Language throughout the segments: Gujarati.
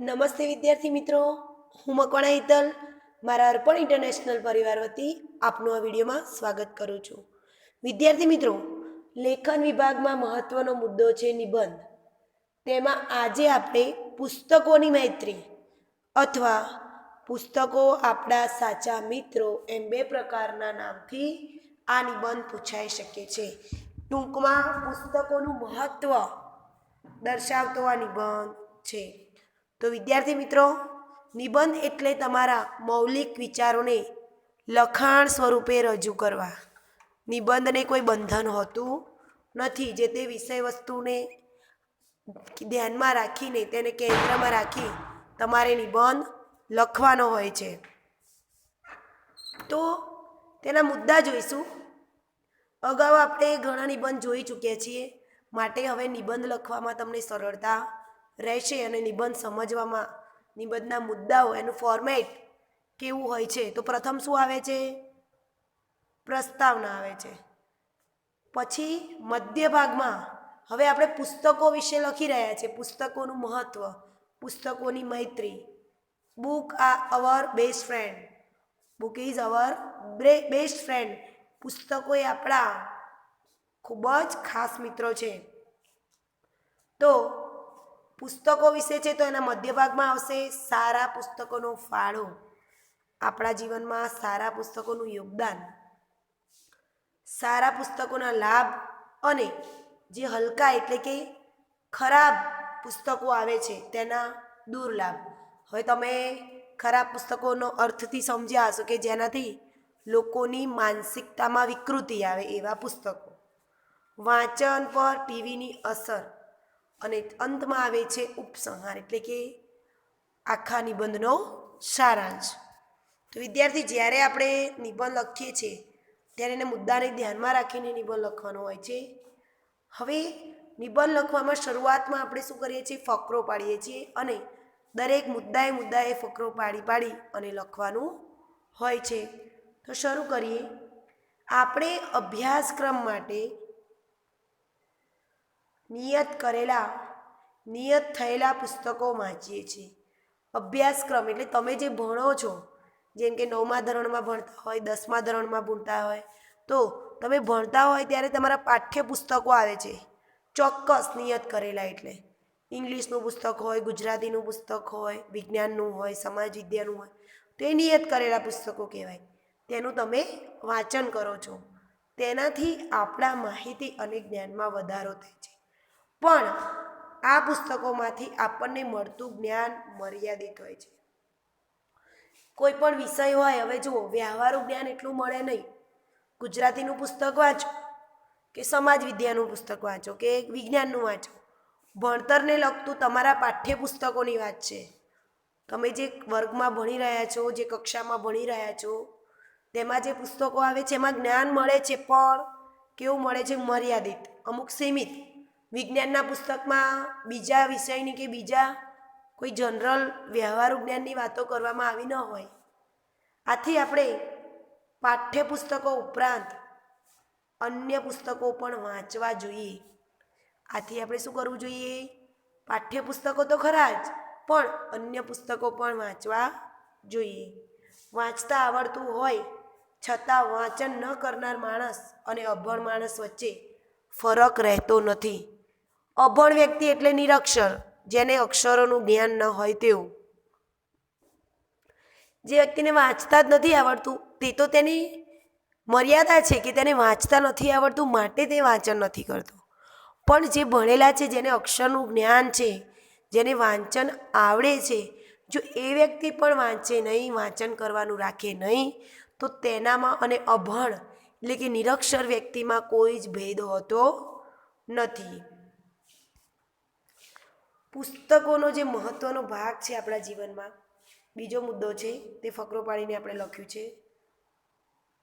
નમસ્તે વિદ્યાર્થી મિત્રો, હું મકવાણા હિતલ મારા અર્પણ ઇન્ટરનેશનલ પરિવાર વતી આપનું આ વિડીયોમાં સ્વાગત કરું છું. વિદ્યાર્થી મિત્રો, લેખન વિભાગમાં મહત્વનો મુદ્દો છે નિબંધ. તેમાં આજે આપણે પુસ્તકોની મૈત્રી અથવા પુસ્તકો આપણા સાચા મિત્રો એમ બે પ્રકારના નામથી આ નિબંધ પૂછાઈ શકે છે. ટૂંકમાં પુસ્તકોનું મહત્વ દર્શાવતો આ નિબંધ છે. તો વિદ્યાર્થી મિત્રો, નિબંધ એટલે તમારા મૌલિક વિચારોને લખાણ સ્વરૂપે રજૂ કરવા. નિબંધને કોઈ બંધન હોતું નથી. જે તે વિષય વસ્તુને ધ્યાનમાં રાખીને તેને કેન્દ્રમાં રાખી તમારે નિબંધ લખવાનો હોય છે. તો તેના મુદ્દા જોઈશું. અગાઉ આપણે ઘણા નિબંધ જોઈ ચૂક્યા છીએ, માટે હવે નિબંધ લખવામાં તમને સરળતા રહેશે અને નિબંધ સમજવામાં નિબંધના મુદ્દાઓ એનું ફોર્મેટ કેવું હોય છે. તો પ્રથમ શું આવે છે? પ્રસ્તાવના આવે છે. પછી મધ્ય ભાગમાં હવે આપણે પુસ્તકો વિશે લખી રહ્યા છીએ. પુસ્તકોનું મહત્વ, પુસ્તકોની મૈત્રી. Book are our best friend. Book is our best friend. પુસ્તકો એ આપણા ખૂબ જ ખાસ મિત્રો છે. તો પુસ્તકો વિશે છે તો એના મધ્ય ભાગમાં આવશે સારા પુસ્તકોનો ફાળો, આપણા જીવનમાં સારા પુસ્તકોનું યોગદાન, સારા પુસ્તકોના લાભ અને જે હલકા એટલે કે ખરાબ પુસ્તકો આવે છે તેના દુર્લાભ. હવે તમે ખરાબ પુસ્તકોનો અર્થથી સમજ્યા હશો કે જેનાથી લોકોની માનસિકતામાં વિકૃતિ આવે એવા પુસ્તકો. વાંચન પર ટીવીની અસર અને અંતમાં આવે છે ઉપસંહાર એટલે કે આખા નિબંધનો સારાંશ. તો વિદ્યાર્થી, જ્યારે આપણે નિબંધ લખીએ છીએ ત્યારે એને મુદ્દાને ધ્યાનમાં રાખીને નિબંધ લખવાનો હોય છે. હવે નિબંધ લખવામાં શરૂઆતમાં આપણે શું કરીએ છીએ? ફકરો પાડીએ છીએ અને દરેક મુદ્દાએ ફકરો પાડી અને લખવાનું હોય છે. તો શરૂ કરીએ. આપણે અભ્યાસક્રમ માટે નિયત થયેલા પુસ્તકો વાંચીએ છીએ. અભ્યાસક્રમ એટલે તમે જે ભણો છો, જેમ કે 9મા ધોરણમાં ભણતા હોય, 10મા ધોરણમાં ભણતા હોય, તો તમે ભણતા હોય ત્યારે તમારા પાઠ્યપુસ્તકો આવે છે ચોક્કસ નિયત કરેલા. એટલે ઇંગ્લિશનું પુસ્તક હોય, ગુજરાતીનું પુસ્તક હોય, વિજ્ઞાનનું હોય, સમાજ વિદ્યાનું હોય, તો એ નિયત કરેલા પુસ્તકો કહેવાય. તેનું તમે વાંચન કરો છો. તેનાથી આપણા માહિતી અને જ્ઞાનમાં વધારો થાય છે. પણ આ પુસ્તકોમાંથી આપણને મળતું જ્ઞાન મર્યાદિત હોય છે. કોઈ પણ વિષય હોય, હવે જુઓ, વ્યવહારુ જ્ઞાન એટલું મળે નહીં. ગુજરાતીનું પુસ્તક વાંચો કે સમાજ વિદ્યાનું પુસ્તક વાંચો કે વિજ્ઞાનનું વાંચો, ભણતરને લગતું તમારા પાઠ્યપુસ્તકોની વાત છે. તમે જે વર્ગમાં ભણી રહ્યા છો, જે કક્ષામાં ભણી રહ્યા છો, તેમાં જે પુસ્તકો આવે છે એમાં જ્ઞાન મળે છે, પણ કેવું મળે છે? મર્યાદિત, અમુક સીમિત. વિજ્ઞાનના પુસ્તકમાં બીજા વિષયની કે બીજા કોઈ જનરલ વ્યવહારુ જ્ઞાનની વાતો કરવામાં આવી ન હોય. આથી આપણે પાઠ્યપુસ્તકો ઉપરાંત અન્ય પુસ્તકો પણ વાંચવા જોઈએ. આથી આપણે શું કરવું જોઈએ? પાઠ્યપુસ્તકો તો ખરા જ, પણ અન્ય પુસ્તકો પણ વાંચવા જોઈએ. વાંચતા આવડતું હોય છતાં વાંચન ન કરનાર માણસ અને અભણ માણસ વચ્ચે ફરક રહેતો નથી. અભણ વ્યક્તિ એટલે નિરક્ષર, જેને અક્ષરોનું જ્ઞાન ન હોય તેવું. જે વ્યક્તિને વાંચતા જ નથી આવડતું, તે તો તેની મર્યાદા છે કે તેને વાંચતા નથી આવડતું માટે તે વાંચન નથી કરતો. પણ જે ભણેલા છે, જેને અક્ષરનું જ્ઞાન છે, જેને વાંચન આવડે છે, જો એ વ્યક્તિ પણ વાંચે નહીં, વાંચન કરવાનું રાખે નહીં, તો તેનામાં અને અભણ એટલે કે નિરક્ષર વ્યક્તિમાં કોઈ જ ભેદ હોતો નથી. પુસ્તકોનો જે મહત્વનો ભાગ છે આપણા જીવનમાં, બીજો મુદ્દો છે તે ફકરો પાડીને આપણે લખ્યું છે.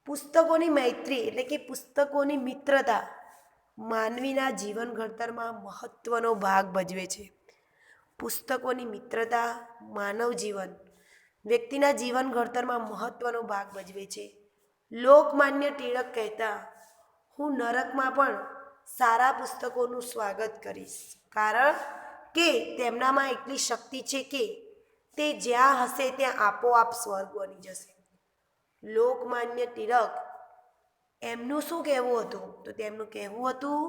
પુસ્તકોની મૈત્રી એટલે કે પુસ્તકોની મિત્રતા માનવીના જીવન ઘડતરમાં મહત્વનો ભાગ ભજવે છે. પુસ્તકોની મિત્રતા માનવ જીવન વ્યક્તિના જીવન ઘડતરમાં મહત્વનો ભાગ ભજવે છે. લોકમાન્ય ટિળક કહેતા, હું નરકમાં પણ સારા પુસ્તકોનું સ્વાગત કરીશ, કારણ કે તેમનામાં એટલી શક્તિ છે કે તે જ્યાં હશે ત્યાં આપોઆપ સ્વર્ગ બની જશે. લોકમાન્ય તિલક એમનું શું કહેવું હતું? તો તેમનું કહેવું હતું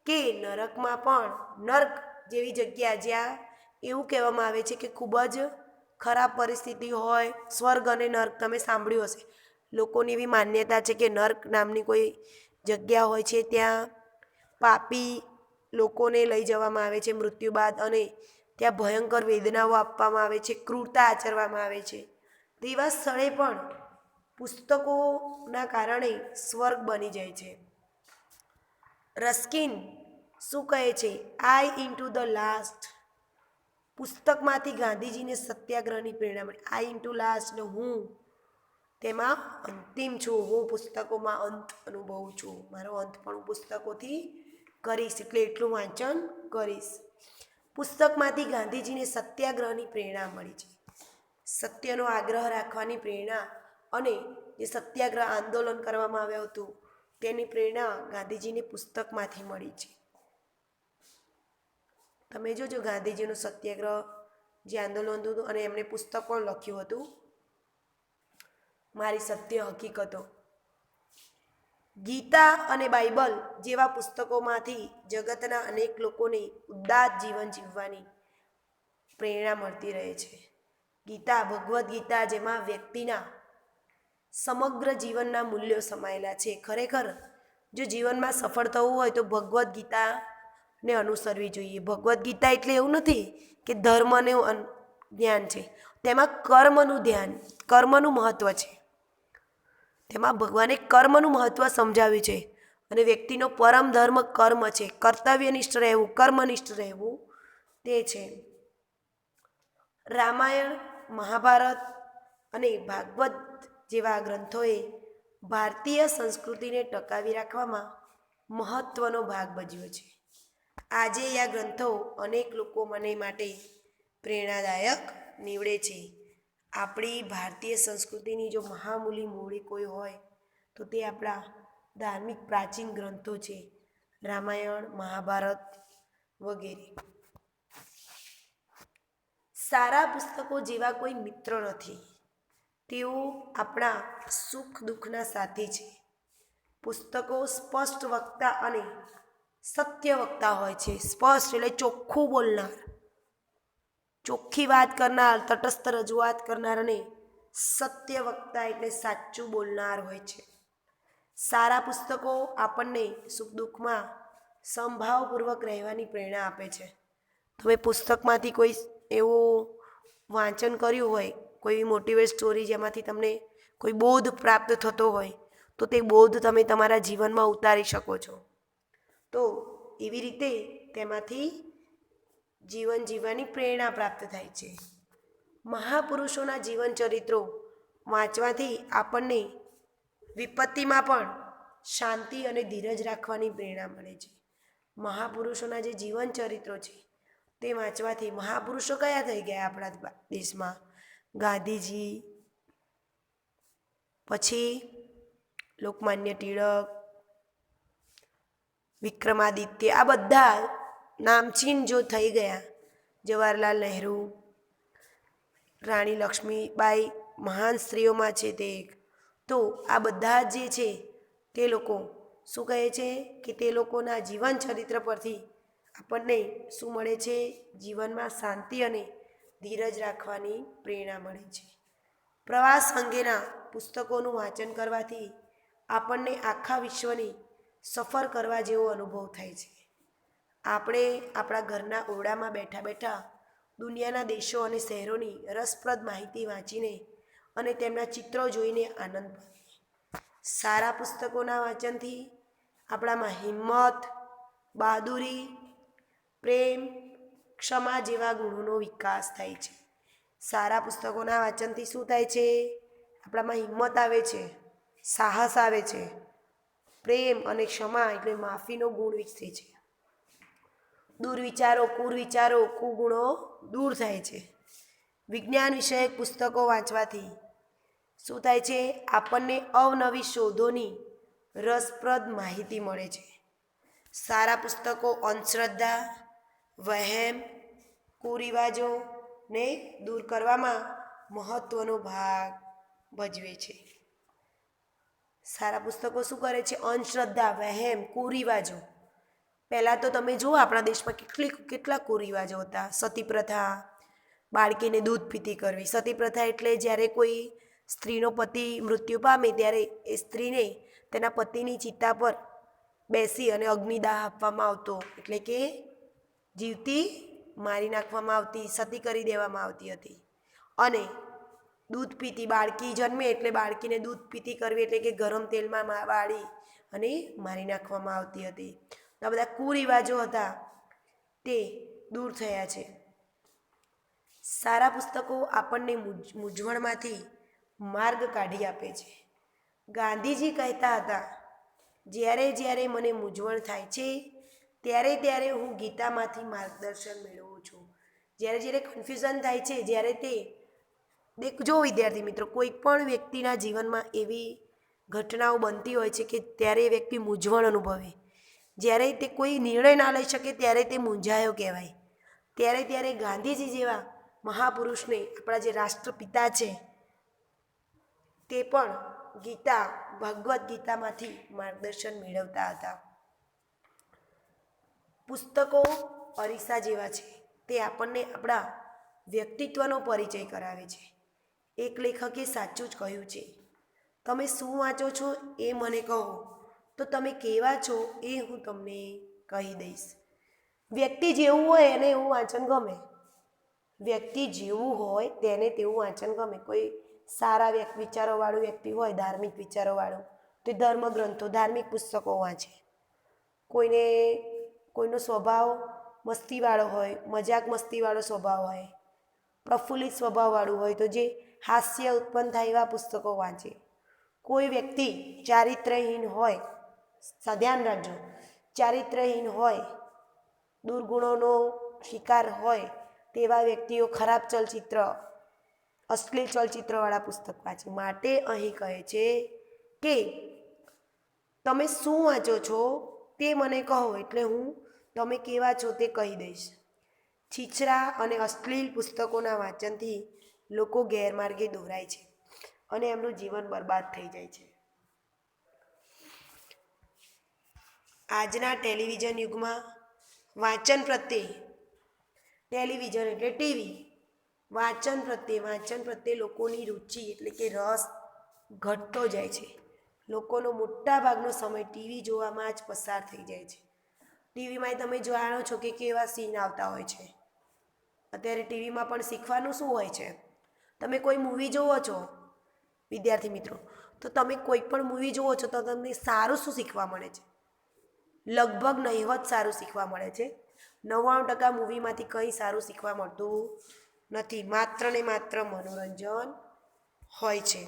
કે નરકમાં પણ નર્ક જેવી જગ્યા જ્યાં એવું કહેવામાં આવે છે કે ખૂબ જ ખરાબ પરિસ્થિતિ હોય, સ્વર્ગ અને નર્ક તમે સાંભળ્યું હશે. લોકોની એવી માન્યતા છે કે નર્ક નામની કોઈ જગ્યા હોય છે, ત્યાં પાપી લોકોને લઈ જવામાં આવે છે મૃત્યુ બાદ, અને ત્યાં ભયંકર વેદનાઓ આપવામાં આવે છે, ક્રૂરતા આચરવામાં આવે છે. તેવા સ્થળે પણ પુસ્તકોના કારણે સ્વર્ગ બની જાય છે. રસ્કિન શું કહે છે? I into the last. પુસ્તકમાંથી ગાંધીજીને સત્યાગ્રહની પ્રેરણા મળી. આઈ ઇન્ટુ લાસ્ટ ને હું તેમાં અંતિમ છું, હું પુસ્તકોમાં અંત અનુભવું છું, મારો અંત પણ હું પુસ્તકોથી કરીશ, એટલે એટલું વાંચન કરીશ. પુસ્તકમાંથી ગાંધીજીને સત્યાગ્રહની પ્રેરણા મળી છે. સત્યનો આગ્રહ રાખવાની પ્રેરણા અને જે સત્યાગ્રહ આંદોલન કરવામાં આવ્યું હતું તેની પ્રેરણા ગાંધીજીને પુસ્તકમાંથી મળી છે. તમે જોજો ગાંધીજીનું સત્યાગ્રહ જે આંદોલન હતું અને એમણે પુસ્તક પણ લખ્યું હતું, મારી સત્ય હકીકતો. ગીતા અને બાઇબલ જેવા પુસ્તકોમાંથી જગતના અનેક લોકોને ઉદાત્ત જીવન જીવવાની પ્રેરણા મળતી રહે છે. ગીતા, ભગવદ્ ગીતા, જેમાં વ્યક્તિના સમગ્ર જીવનના મૂલ્યો સમાયેલા છે. ખરેખર જો જીવનમાં સફળ થવું હોય તો ભગવદ્ ગીતાને અનુસરવી જોઈએ. ભગવદ્ ગીતા એટલે એવું નથી કે ધર્મનું જ્ઞાન છે, તેમાં કર્મનું મહત્ત્વ છે. તેમાં ભગવાને કર્મનું મહત્ત્વ સમજાવ્યું છે, અને વ્યક્તિનો પરમ ધર્મ કર્મ છે. કર્તવ્યનિષ્ઠ રહેવું, કર્મનિષ્ઠ રહેવું તે છે. રામાયણ, મહાભારત અને ભાગવત જેવા ગ્રંથોએ ભારતીય સંસ્કૃતિને ટકાવી રાખવામાં મહત્ત્વનો ભાગ ભજવ્યો છે. આજે આ ગ્રંથો અનેક લોકો માટે પ્રેરણાદાયક નીવડે છે. આપણી ભારતીય સંસ્કૃતિની જો મહામૂલી મૂડી કોઈ હોય તો તે આપણા ધાર્મિક પ્રાચીન ગ્રંથો છે, રામાયણ, મહાભારત વગેરે. સારા પુસ્તકો જેવા કોઈ મિત્ર નથી, તેઓ આપણા સુખ દુઃખના સાથી છે. પુસ્તકો સ્પષ્ટ વક્તા અને સત્ય વક્તા હોય છે. સ્પષ્ટ એટલે ચોખ્ખું બોલનાર, ચોખ્ખી વાત કરનાર, તટસ્થ રજૂઆત કરનાર, અને સત્ય વક્તા એટલે સાચું બોલનાર હોય છે. સારા પુસ્તકો આપણને સુખ દુઃખમાં સમભાવપૂર્વક રહેવાની પ્રેરણા આપે છે. તમે પુસ્તકમાંથી કોઈ એવું વાંચન કર્યું હોય, કોઈ મોટિવેટ સ્ટોરી જેમાંથી તમને કોઈ બોધ પ્રાપ્ત થતો હોય, તો તે બોધ તમે તમારા જીવનમાં ઉતારી શકો છો. તો એવી રીતે તેમાંથી જીવન જીવવાની પ્રેરણા પ્રાપ્ત થાય છે. મહાપુરુષોના જીવન ચરિત્રો વાંચવાથી આપણને વિપત્તિમાં પણ શાંતિ અને ધીરજ રાખવાની પ્રેરણા મળે છે. મહાપુરુષોના જે જીવન ચરિત્રો છે તે વાંચવાથી, મહાપુરુષો કયા થઈ ગયા આપણા દેશમાં? ગાંધીજી, પછી લોકમાન્ય ટિળક, વિક્રમાદિત્ય, આ બધા નામચીન જો થઈ ગયા. જવાહરલાલ નહેરુ, રાણી લક્ષ્મીબાઈ, મહાન સ્ત્રીઓમાં છે તે એક. તો આ બધા જે છે તે લોકો શું કહે છે કે તે લોકોના જીવન ચરિત્ર પરથી આપણને શું મળે છે? જીવનમાં શાંતિ અને ધીરજ રાખવાની પ્રેરણા મળે છે. પ્રવાસ અંગેના પુસ્તકોનું વાંચન કરવાથી આપણને આખા વિશ્વની સફર કરવા જેવો અનુભવ થાય છે. આપણે આપણા ઘરના ઓરડામાં બેઠા બેઠા દુનિયાના દેશો અને શહેરોની રસપ્રદ માહિતી વાંચીને અને તેમના ચિત્રો જોઈને આનંદ પામીએ. સારા પુસ્તકોના વાંચનથી આપણામાં હિંમત, બહાદુરી, પ્રેમ, ક્ષમા જેવા ગુણોનો વિકાસ થાય છે. સારા પુસ્તકોના વાંચનથી શું થાય છે? આપણામાં હિંમત આવે છે, સાહસ આવે છે, પ્રેમ અને ક્ષમા એટલે માફીનો ગુણ વિકસે છે. દુર્વિચારો, કુવિચારો, કુગુણો દૂર થાય છે. વિજ્ઞાન વિષયક પુસ્તકો વાંચવાથી શું થાય છે? આપણને અવનવી શોધોની રસપ્રદ માહિતી મળે છે. સારા પુસ્તકો અંધશ્રદ્ધા, વહેમ, કુરિવાજો, ને દૂર કરવામાં મહત્ત્વનો ભાગ ભજવે છે. સારા પુસ્તકો શું કરે છે? અંધશ્રદ્ધા, વહેમ, કુરિવાજો. પહેલાં તો તમે જુઓ આપણા દેશમાં કેટલા કુરિવાજો હતા. સતી પ્રથા, બાળકીને દૂધ પીતી કરવી. સતી પ્રથા એટલે જ્યારે કોઈ સ્ત્રીનો પતિ મૃત્યુ પામે ત્યારે એ સ્ત્રીને તેના પતિની ચિતા પર બેસી અને અગ્નિદાહ આપવામાં આવતો, એટલે કે જીવતી મારી નાખવામાં આવતી, સતી કરી દેવામાં આવતી હતી. અને દૂધ પીતી, બાળકી જન્મે એટલે બાળકીને દૂધ પીતી કરવી, એટલે કે ગરમ તેલમાં વાળી અને મારી નાખવામાં આવતી હતી. તો આ બધા કુરિવાજો હતા તે દૂર થયા છે. સારા પુસ્તકો આપણને મૂંઝવણમાંથી માર્ગ કાઢી આપે છે. ગાંધીજી કહેતા હતા, જ્યારે જ્યારે મને મૂંઝવણ થાય છે ત્યારે ત્યારે હું ગીતામાંથી માર્ગદર્શન મેળવું છું. જ્યારે જ્યારે કન્ફ્યુઝન થાય છે, જ્યારે જો વિદ્યાર્થી મિત્રો, કોઈ પણ વ્યક્તિના જીવનમાં એવી ઘટનાઓ બનતી હોય છે કે ત્યારે એ વ્યક્તિ મૂંઝવણ અનુભવે. જ્યારે તે કોઈ નિર્ણય ના લઈ શકે ત્યારે તે મૂંઝાયો કહેવાય. ત્યારે ગાંધીજી જેવા મહાપુરુષને, આપણા જે રાષ્ટ્રપિતા છે, તે પણ ભગવદ્ ગીતામાંથી માર્ગદર્શન મેળવતા હતા. પુસ્તકો અરીસા જેવા છે. તે આપણને આપણા વ્યક્તિત્વનો પરિચય કરાવે છે. એક લેખકે સાચું જ કહ્યું છે, તમે શું વાંચો છો એ મને કહો, તો તમે કેવા છો એ હું તમને કહી દઈશ. વ્યક્તિ જેવું હોય એને એવું વાંચન ગમે. વ્યક્તિ જેવું હોય તેને તેવું વાંચન ગમે. કોઈ સારા વિચારોવાળું વ્યક્તિ હોય, ધાર્મિક વિચારોવાળું, તો ધર્મગ્રંથો, ધાર્મિક પુસ્તકો વાંચે. કોઈનો સ્વભાવ મસ્તીવાળો હોય, મજાક મસ્તીવાળો સ્વભાવ હોય, પ્રફુલ્લિત સ્વભાવવાળું હોય તો જે હાસ્ય ઉત્પન્ન થાય એવા પુસ્તકો વાંચે. કોઈ વ્યક્તિ ચારિત્રહીન હોય, ધ્યાન રાખજો, ચારિત્રહીન હોય, દુર્ગુણોનો શિકાર હોય તેવા વ્યક્તિઓ ખરાબ ચલચિત્ર, અશ્લીલ ચલચિત્રવાળા પુસ્તક વાંચે. માટે અહીં કહે છે કે તમે શું વાંચો છો તે મને કહો, એટલે હું તમે કેવા છો તે કહી દઈશ. છીછરા અને અશ્લીલ પુસ્તકોના વાંચનથી લોકો ગેરમાર્ગે દોરાય છે અને એમનું જીવન બરબાદ થઈ જાય છે. આજના ટેલિવિઝન યુગમાં વાંચન પ્રત્યે, ટેલિવિઝન એટલે ટીવી, વાંચન પ્રત્યે લોકોની રુચિ એટલે કે રસ ઘટતો જાય છે. લોકોનો મોટા ભાગનો સમય ટીવી જોવામાં જ પસાર થઈ જાય છે. ટીવીમાં તમે જાણો છો કે કેવા સીન આવતા હોય છે. અત્યારે ટીવીમાં પણ શીખવાનું શું હોય છે? તમે કોઈ મૂવી જુઓ છો વિદ્યાર્થી મિત્રો, તો તમે કોઈ પણ મૂવી જુઓ છો તો તમને સારું શું શીખવા મળે છે? લગભગ નહિવત સારું શીખવા મળે છે. 99% મૂવીમાંથી કંઈ સારું શીખવા મળતું નથી. માત્ર ને માત્ર મનોરંજન હોય છે.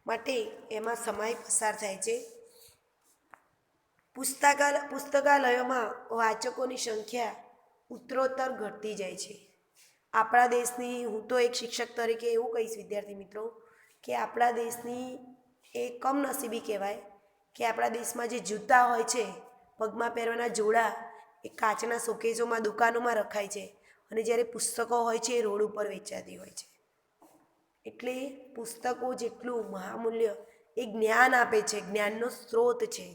માટે એમાં સમય પસાર થાય છે. પુસ્તકાલયોમાં વાચકોની સંખ્યા ઉત્તરોત્તર ઘટતી જાય છે. આપણા દેશની, હું તો એક શિક્ષક તરીકે એવું કહીશ વિદ્યાર્થી મિત્રો, કે આપણા દેશની એ કમનસીબી કહેવાય કે આપણા દેશમાં જે જૂતા હોય છે, પગમાં પહેરવાના જોડા, એ કાચના શોકેસોમાં, દુકાનોમાં રખાય છે, અને જ્યારે પુસ્તકો હોય છે એ રોડ ઉપર વેચાતી હોય છે. એટલે પુસ્તકો જેટલું મહામૂલ્ય એ જ્ઞાન આપે છે, જ્ઞાનનો સ્ત્રોત છે,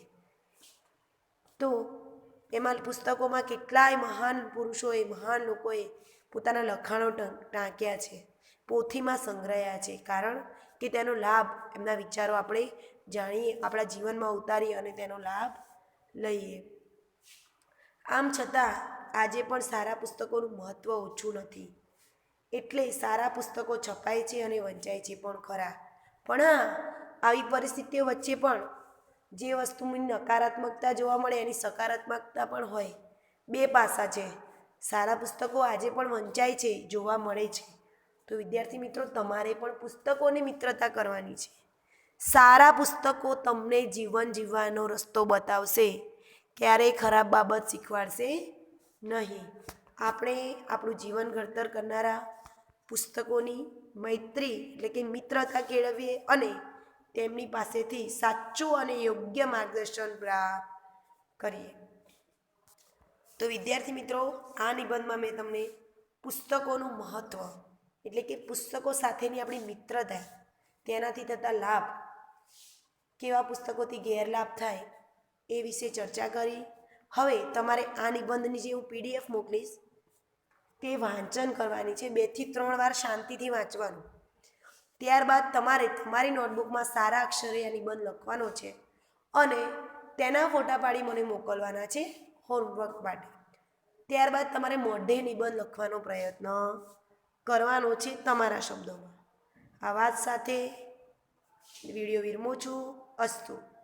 તો એમાં પુસ્તકોમાં કેટલાય મહાન પુરુષોએ, મહાન લોકોએ પોતાના લખાણો ટાંક્યા છે, પોથીમાં સંગ્રહ્યા છે. કારણ કે તેનો લાભ, એમના વિચારો આપણે જાણીએ, આપણા જીવનમાં ઉતારીએ અને તેનો લાભ લઈએ. આમ છતાં આજે પણ સારા પુસ્તકોનું મહત્ત્વ ઓછું નથી. એટલે સારા પુસ્તકો છપાય છે અને વંચાય છે પણ ખરા. પણ હા, આવી પરિસ્થિતિઓ વચ્ચે પણ જે વસ્તુની નકારાત્મકતા જોવા મળે એની સકારાત્મકતા પણ હોય. બે પાસા છે. સારા પુસ્તકો આજે પણ વંચાય છે, જોવા મળે છે. તો વિદ્યાર્થી મિત્રો, તમારે પણ પુસ્તકોની મિત્રતા કરવાની છે. સારા પુસ્તકો તમને જીવન જીવવાનો રસ્તો બતાવશે, ક્યારેય ખરાબ બાબત શીખવાડશે નહીં. આપણે આપણું જીવન ઘડતર કરનારા પુસ્તકોની મૈત્રી એટલે કે મિત્રતા કેળવીએ અને તેમની પાસેથી સાચું અને યોગ્ય માર્ગદર્શન પ્રાપ્ત કરીએ. તો વિદ્યાર્થી મિત્રો, આ નિબંધમાં મેં તમને પુસ્તકોનું મહત્ત્વ એટલે કે પુસ્તકો સાથેની આપણી મિત્રતા, તેનાથી થતા લાભ, કેવા પુસ્તકોથી ગેરલાભ થાય એ વિશે ચર્ચા કરી. હવે તમારે આ નિબંધની જે હું PDF મોકલીશ તે વાંચન કરવાની છે. 2 થી 3 વાર શાંતિથી વાંચવાનું. ત્યારબાદ તમારે તમારી નોટબુકમાં સારા અક્ષરે આ નિબંધ લખવાનો છે અને તેના ફોટા પાડી મને મોકલવાના છે હોમવર્ક માટે. ત્યારબાદ તમારે મોઢે નિબંધ લખવાનો પ્રયત્ન કરવાનો છે તમારા શબ્દોમાં. આ વાત સાથે વિડીયો વિરમું છું. અસ્તુ.